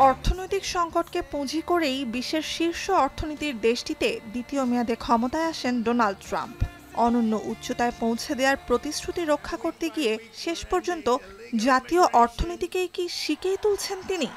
অর্থনৈতিক সংকটকে পুঁজি করেই বিশ্বের শীর্ষ অর্থনীতির দেশটিতে দ্বিতীয় মেয়াদে ক্ষমতায় আসেন ডোনাল্ড ট্রাম্প। অনন্য উচ্চতায় পৌঁছে দেওয়ার প্রতিশ্রুতি রক্ষা করতে গিয়ে শেষ পর্যন্ত জাতীয় অর্থনীতিকেই কি শিকেই তুলছেন তিনি?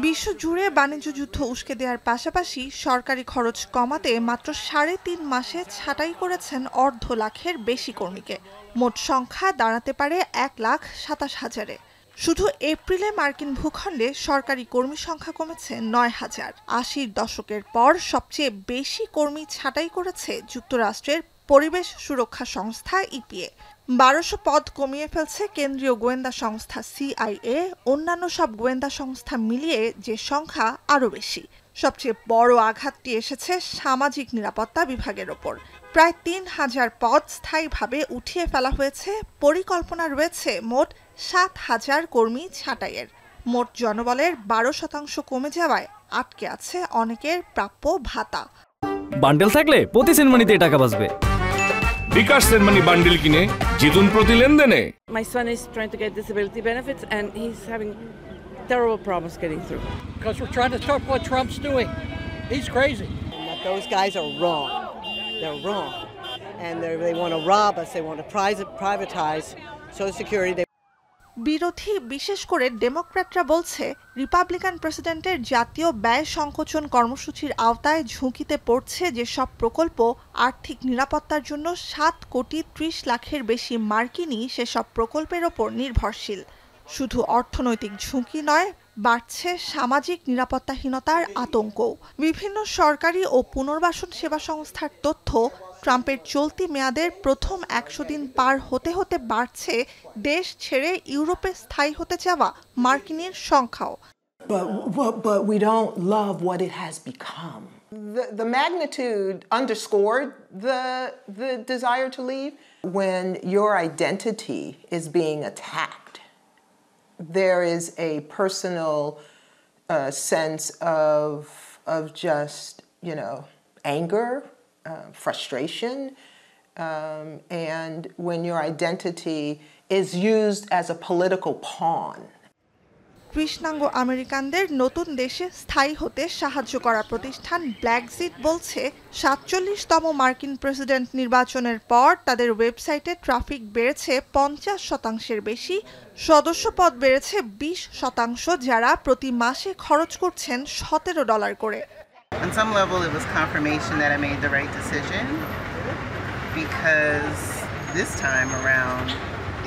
বিশ্বজুড়ে বাণিজ্য যুদ্ধ উস্কে দেওয়ার পাশাপাশি সরকারি খরচ কমাতে মাত্র ৩.৫ মাসে ছাঁটাই করেছেন ১.৫ লাখের বেশি কর্মীকে। মোট সংখ্যা দাঁড়াতে পারে ১,২৭,০০০-এ। শুধু এপ্রিলে মার্কিন ভূখণ্ডে সরকারি কর্মী সংখ্যা কমেছে ৯,০০০। ৮০ দশকের পর সবচেয়ে বেশি কর্মী ছাঁটাই করেছে যুক্তরাষ্ট্রের পরিবেশ সুরক্ষা সংস্থা ইপিএ। ১২০০ পদ কমিয়ে ফেলছে কেন্দ্রীয় গোয়েন্দা সংস্থা সিআইএ। অন্যান্য সব গোয়েন্দা সংস্থা মিলিয়ে যে সংখ্যা আরও বেশি। সবচেয়ে বড় আঘাতটি এসেছে সামাজিক নিরাপত্তা বিভাগের ওপর। প্রায় ৩,০০০ পদ স্থায়ীভাবে উঠিয়ে ফেলা হয়েছে। পরিকল্পনা রয়েছে মোট ৭,০০০ কর্মী ছাঁটাইয়ের। মোট জনবলের ১২% কমে যাওয়ায় আটকে আছে অনেকের প্রাপ্য ভাতা। বান্ডেল থাকলে প্রতি সেনমানিতে টাকা বাঁচবে। বিকাশ সেনমানি বান্ডেল কিনে জিতুন প্রতি লেনদেনে। My son is trying to get disability benefits and he's having terrible problems getting through. Because we're trying to stop what Trump's doing. He's crazy. Those guys are wrong. They're wrong. And they want to rob us. They want to privatize Social Security. বিরোধী বিশেষ করে ডেমোক্র্যাটরা বলছে Republican প্রেসিডেন্টের জাতীয় ব্যয় সংকোচন কর্মসূচির আওতায় ঝুঁকিতে পড়ছে যেসব প্রকল্প আর্থিক নিরাপত্তার জন্য ৭,৩০,০০,০০০ বেশি মার্কিনই সেসব প্রকল্পের ওপর নির্ভরশীল। শুধু অর্থনৈতিক ঝুঁকি নয়, বাড়ছে সামাজিক নিরাপত্তাহীনতার আতঙ্কও। বিভিন্ন সরকারি ও পুনর্বাসন সেবা সংস্থার তথ্য, ট্রাম্পের চলতি মেয়াদের প্রথম ১০০ দিন পার হতে হতে বাড়ছে দেশ ছেড়ে ইউরোপে স্থায়ী হতে যাওয়া মার্কিনের সংখ্যাও। But we don't love what it has become. The magnitude underscored the desire to leave. When your identity is being attacked, there is a personal sense of just, anger, frustration, and when your identity is used as a political pawn. কৃষ্ণাঙ্গ আমেরিকানদের নতুন দেশে স্থায়ী হতে সাহায্য করা প্রতিষ্ঠান ব্ল্যাকজিট বলছে ৪৭তম মার্কিন প্রেসিডেন্ট নির্বাচনের পর তাদের ওয়েবসাইটে ট্রাফিক বেড়েছে ৫০%-এর বেশি, সদস্য পদ বেড়েছে ২০%, যারা প্রতি মাসে খরচ করছেন $17 করে। On some level, it was confirmation that I made the right decision because this time around,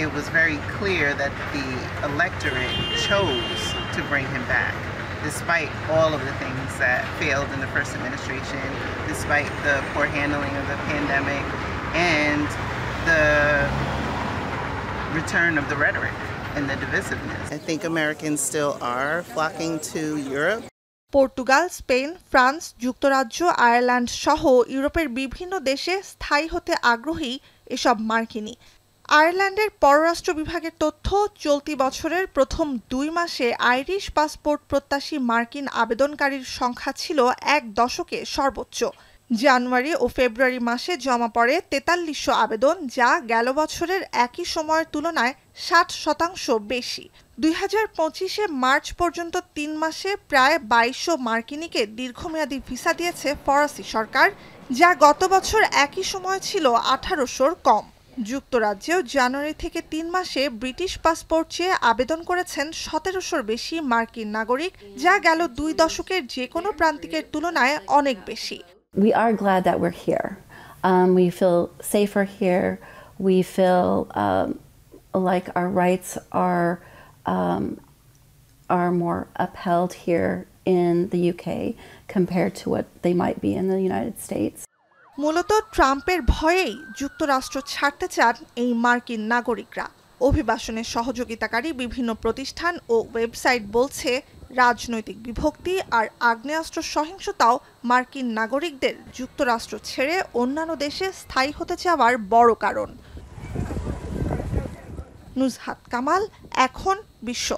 it was very clear that the electorate chose to bring him back, despite all of the things that failed in the first administration, despite the poor handling of the pandemic, and the return of the rhetoric and the divisiveness. I think Americans still are flocking to Europe. Portugal, Spain, France, যুক্তরাজ্য, Ireland সহ ইউরোপের বিভিন্ন দেশে স্থায়ী হতে আগ্রহী এসব মার্কিনী। আয়ারল্যান্ডের পররাষ্ট্র বিভাগের তথ্য, চলতি বছরের প্রথম ২ মাসে আইরিশ পাসপোর্ট প্রত্যাশী মার্কিন আবেদনকারীর সংখ্যা ছিল ১ দশকে সর্বোচ্চ। জানুয়ারি ও ফেব্রুয়ারি মাসে জমা পড়ে ৪৩০০ আবেদন, যা গেল বছরের একই সময়ের তুলনায় ৬০% বেশি। ২০২৫-এ মার্চ পর্যন্ত ৩ মাসে প্রায় ২২০০ মার্কিনীকে দীর্ঘমেয়াদী ভিসা দিয়েছে ফরাসি সরকার, যা গত বছর একই সময় ছিল ১৮০০-র কম। যুক্তরাজ্যেও জানুয়ারি থেকে ৩ মাসে ব্রিটিশ পাসপোর্ট চেয়ে আবেদন করেছেন ১৭০০-র বেশি মার্কিন নাগরিক, যা গেল ২ দশকের যে কোনো প্রান্তিকের তুলনায় অনেক বেশি। We are glad that we're here. We feel safer here. We feel like our rights are more upheld here in the UK compared to what they might be in the United States. মূলত ট্রাম্পের ভয়েই যুক্তরাষ্ট্র ছাড়তে চান এই মার্কিন নাগরিকরা। অভিবাসনে সহযোগিতাকারী বিভিন্ন প্রতিষ্ঠান ও ওয়েবসাইট বলছে রাজনৈতিক বিভক্তি আর আগ্নেয়াস্ত্র সহিংসতাও মার্কিন নাগরিকদের যুক্তরাষ্ট্র ছেড়ে অন্যান্য দেশে স্থায়ী হতে চাওয়ার বড় কারণ। নুজহাত কামাল, এখন বিশ্ব।